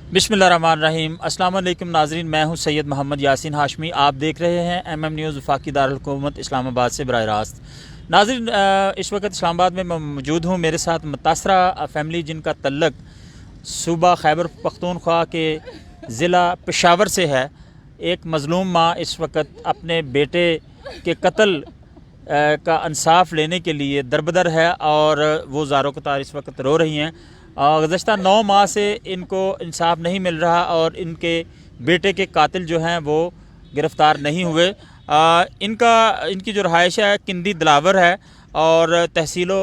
बिस्मिल्लाहिर्रहमानिर्रहीम। अस्सलाम वालेकुम नाज़रीन, मैं हूं सैयद मोहम्मद यासीन हाशमी। आप देख रहे हैं MM न्यूज़ वफाकी दारुल-हुकूमत इस्लामाबाद से बराह रास्त। नाज़रीन, इस वक्त इस्लामाबाद में मैं मौजूद हूं। मेरे साथ मुतासरा फैमिली जिनका तल्लक सूबा खैबर पख्तूनख्वा के ज़िला पेशावर से है। एक मज़लूम माँ इस वक्त अपने बेटे के कत्ल का इंसाफ लेने के लिए दरबदर है और वो ज़ारो कतार इस वक्त रो रही हैं। गुज़श्ता 9 माह से इनको इंसाफ नहीं मिल रहा और इनके बेटे के कातिल जो हैं वो गिरफ़्तार नहीं हुए। इनकी जो रहाइश है किंदी दिलावर है और तहसीलो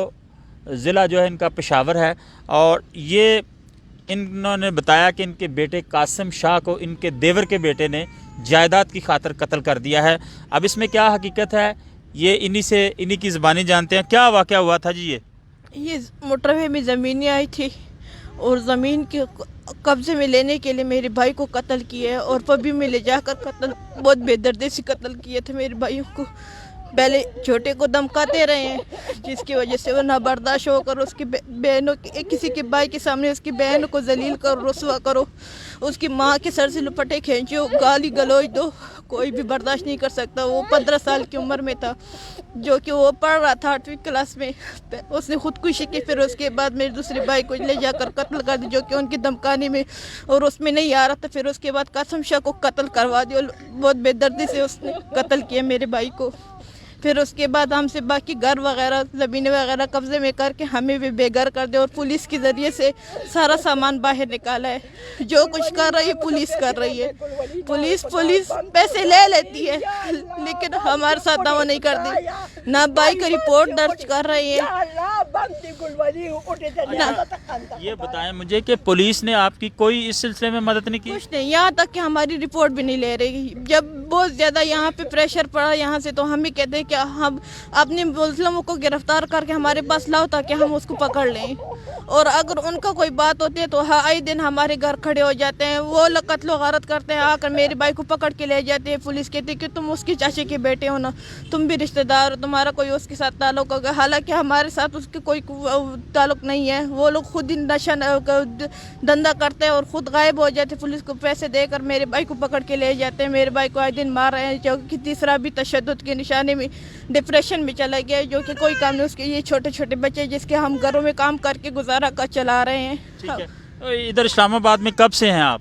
ज़िला जो है इनका पेशावर है। और ये इन्होंने बताया कि इनके बेटे कासिम शाह को इनके देवर के बेटे ने जायदाद की खातिर कत्ल कर दिया है। अब इसमें क्या हकीकत है ये इन्हीं की ज़बानी जानते हैं। क्या वाक़या हुआ था जी? ये मोटरवे में ज़मीनें आई थी और ज़मीन के कब्ज़े में लेने के लिए मेरे भाई को कत्ल किया और पबी में ले जाकर कत्ल बहुत बेदर्दी से कत्ल किए थे मेरे भाइयों को। पहले छोटे को धमकाते रहे हैं जिसकी वजह से वो ना बर्दाश्त होकर उसकी बहनों किसी के भाई के सामने उसकी बहन को जलील करो, रुसवा करो, उसकी माँ के सर से लुपटे खींचो, गाली गलौज दो, कोई भी बर्दाश्त नहीं कर सकता। वो 15 साल की उम्र में था, जो कि वो पढ़ रहा था 8वीं क्लास में। उसने खुदकुशी की, फिर उसके बाद मेरे दूसरे भाई को ले जाकर कत्ल कर दिया, जो कि उनकी धमकाने में और उसमें नहीं आ रहा था। फिर उसके बाद कासिम शाह को कत्ल करवा दिया, बहुत बेदर्दी से उसने कत्ल किया मेरे भाई को। फिर उसके बाद हमसे बाकी घर वगैरह ज़मीनें वगैरह कब्ज़े में करके हमें भी बेघर कर दिया और पुलिस के ज़रिए से सारा सामान बाहर निकाला है। जो कुछ कर रही है पुलिस कर रही है। पुलिस पैसे ले लेती है लेकिन हमारे साथ दावा नहीं करती। ना भाई का रिपोर्ट दर्ज कर रही है। ये बताएं मुझे कि पुलिस ने आपकी कोई इस सिलसिले में मदद नहीं की? कुछ नहीं, यहाँ तक कि हमारी रिपोर्ट भी नहीं ले रही। जब बहुत ज़्यादा यहाँ पे प्रेशर पड़ा यहाँ से, तो हम ही कहते हैं कि हम अपने मुस्लिमों को गिरफ्तार करके हमारे पास लाओ ताकि हम उसको पकड़ लें। और अगर उनका कोई बात होती है तो आए दिन हमारे घर खड़े हो जाते हैं। वो लोग कत्ल गारत करते हैं, आकर मेरे भाई को पकड़ के ले जाते हैं। पुलिस कहती है कि तुम उसके चाचे के बेटे हो ना, तुम भी रिश्तेदार हो, तुम्हारा कोई उसके साथ ताल्लुक होगा। हालांकि हमारे साथ उसके कोई ताल्लुक नहीं है। वो लोग खुद ही नशा धंधा करते हैं और ख़ुद गायब हो जाते हैं। पुलिस को पैसे देकर मेरे भाई को पकड़ के ले जाते हैं। मेरे भाई को आए दिन मार रहे हैं, जो कि तीसरा भी तशद्दुद के निशाने में डिप्रेशन में चला गया, जो कि कोई काम नहीं। उसके ये छोटे छोटे बच्चे जिसके हम घरों में काम करके गुजारा कर चला रहे हैं। ठीक है, तो इधर इस्लामाबाद में कब से हैं आप?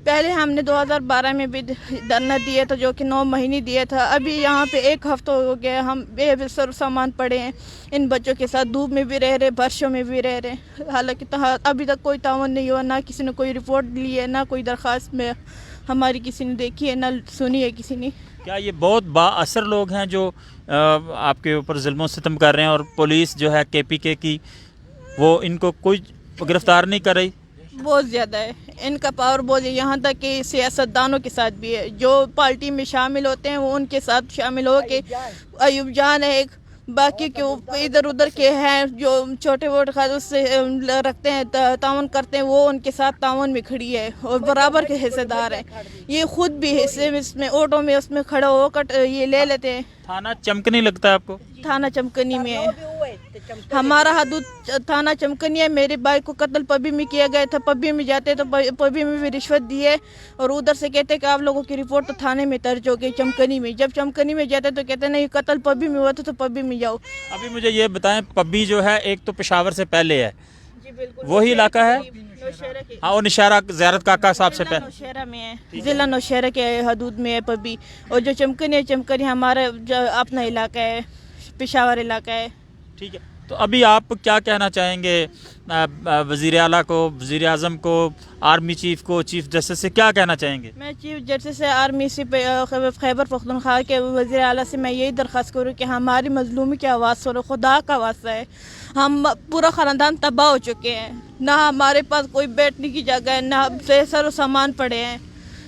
पहले हमने 2012 में भी धरना दिया था, जो कि 9 महीने दिया था। अभी यहाँ पे 1 हफ्ता हो गया, हम बेसर सामान पड़े हैं। इन बच्चों के साथ धूप में भी रह रहे, बारिशों में भी रह रहे। हालांकि अभी तक कोई तावन नहीं हुआ, ना किसी ने कोई रिपोर्ट ली है, ना कोई दरख्वास्त में हमारी किसी ने देखी है, ना सुनी है किसी ने। क्या ये बहुत बाअसर लोग हैं जो आपके ऊपर जुल्म सितम कर रहे हैं और पुलिस जो है KPK की वो इनको कोई गिरफ्तार नहीं कर रही? बहुत ज़्यादा है इनका पावर, बहुत है। यहाँ तक कि सियासतदानों के साथ भी है, जो पार्टी में शामिल होते हैं वो उनके साथ शामिल हो के अयूब जान है एक, बाकी के इधर उधर के हैं जो छोटे वोट उससे रखते हैं, तावन करते हैं, वो उनके साथ तावन में खड़ी है और बराबर के हिस्सेदार हैं। ये खुद भी हिस्से में इसमें ऑटो में उसमें खड़ा होकर ये ले लेते हैं। थाना चमकनी लगता है आपको? थाना चमकनी में है, हमारा हदूद थाना चमकनी है। मेरे भाई को कत्ल पबी में किया गया था। पबी में जाते तो पबी में भी रिश्वत दी है और उधर से कहते कि आप लोगों की रिपोर्ट तो थाने में दर्ज हो गई चमकनी में। जब चमकनी में जाते तो कहते नहीं, कत्ल पबी में हुआ था तो पबी में जाओ। अभी मुझे ये बताएं, पब्बी जो है एक तो पेशावर से पहले है, वही इलाका है? हाँ, वो निशारा ज़ियारत काका साहब से पहले नौशहरा में है, ज़िला नौशहरा के हदूद में है पबी। और जो चमकनी है, चमकनी हमारा अपना इलाका है, पेशावर इलाका है। ठीक है, तो अभी आप क्या कहना चाहेंगे वज़ीर आला को, वज़ीर आज़म को, आर्मी चीफ़ को, चीफ़ जस्टिस से क्या कहना चाहेंगे? मैं चीफ जस्टिस से, आर्मी से, खैबर पख्तूनख्वा के वज़ीर आला से मैं यही दरख्वास्त करूँ कि हमारी मज़लूमी की आवाज़ सुनो, खुदा का वास्ता है। हम पूरा ख़ानदान तबाह हो चुके हैं, ना हमारे पास कोई बैठने की जगह है, ना सर सामान पड़े हैं।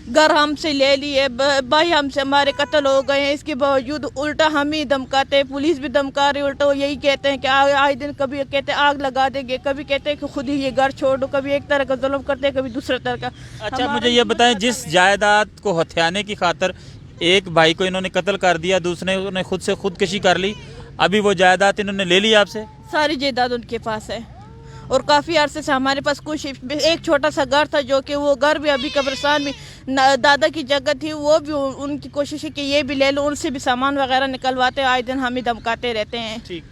घर हमसे ले लिए, भाई हमसे हमारे कत्ल हो गए हैं। इसके बावजूद उल्टा हम ही धमकाते हैं, पुलिस भी धमका रही, उल्टा वो यही कहते हैं कि आए दिन कभी कहते हैं आग लगा देंगे, कभी कहते हैं कि खुद ही ये घर छोड़ दो। कभी एक तरह का जुल्म करते हैं, कभी दूसरे तरह का। अच्छा, मुझे ये बताएं, जिस जायदाद को हथियाने की खातिर एक भाई को इन्होंने कत्ल कर दिया, दूसरे ने खुद से खुदकशी कर ली, अभी वो जायदाद इन्होंने ले ली आपसे? सारी जायदाद उनके पास है اور کافی عرصے سے ہمارے پاس کچھ ایک چھوٹا سا گھر تھا جو کہ وہ گھر بھی ابھی قبرستان میں دادا کی جگہ تھی، وہ بھی ان کی کوشش ہے کہ یہ بھی لے لو، ان سے بھی سامان وغیرہ نکلواتے آئے دن ہمیں دھمکاتے رہتے ہیں۔ ٹھیک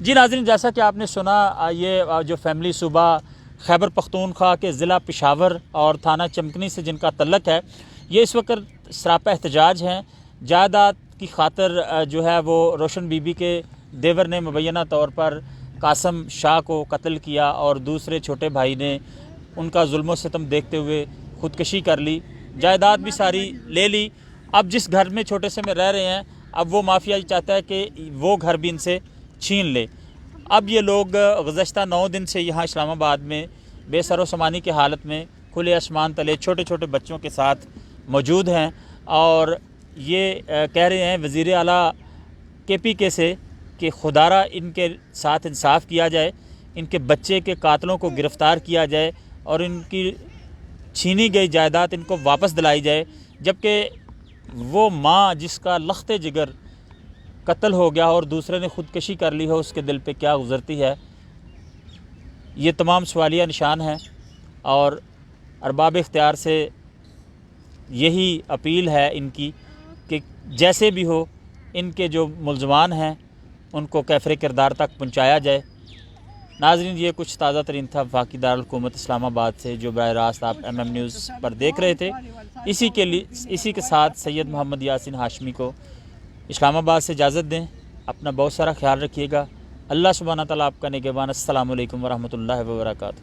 جی ناظرین، جیسا کہ آپ نے سنا، یہ جو فیملی صوبہ خیبر پختونخوا کے ضلع پشاور اور تھانہ چمکنی سے جن کا تعلق ہے، یہ اس وقت سراپا احتجاج ہیں۔ جائیداد کی خاطر جو ہے وہ روشن بی بی کے دیور نے مبینہ طور پر قاسم شاہ کو قتل کیا اور دوسرے چھوٹے بھائی نے ان کا ظلم و ستم دیکھتے ہوئے خودکشی کر لی، جائیداد بھی ساری لے لی۔ اب جس گھر میں چھوٹے سے میں رہ رہے ہیں، اب وہ مافیا چاہتا ہے کہ وہ گھر بھی ان سے چھین لے۔ اب یہ لوگ گزشتہ 9 دن سے یہاں اسلام آباد میں بے سر و سامانی کی حالت میں کھلے آسمان تلے چھوٹے چھوٹے بچوں کے ساتھ موجود ہیں، اور یہ کہہ رہے ہیں وزیر اعلیٰ KPK سے کہ خدارہ ان کے ساتھ انصاف کیا جائے، ان کے بچے کے قاتلوں کو گرفتار کیا جائے اور ان کی چھینی گئی جائیداد ان کو واپس دلائی جائے، جبکہ وہ ماں جس کا لخت جگر قتل ہو گیا اور دوسرے نے خودکشی کر لی ہو، اس کے دل پہ کیا گزرتی ہے۔ یہ تمام سوالیہ نشان ہیں، اور ارباب اختیار سے یہی اپیل ہے ان کی کہ جیسے بھی ہو ان کے جو ملزمان ہیں ان کو کیفر کردار تک پہنچایا جائے۔ ناظرین، یہ کچھ تازہ ترین تھا وفاقی دارالحکومت اسلام آباد سے جو براہ راست آپ MM نیوز پر دیکھ رہے تھے۔ اسی کے ساتھ سید محمد یاسین ہاشمی کو اسلام آباد سے اجازت دیں۔ اپنا بہت سارا خیال رکھیے گا۔ اللہ سبحانہ تعالیٰ آپ کا نگہبان۔ السلام علیکم ورحمۃ اللہ وبرکاتہ۔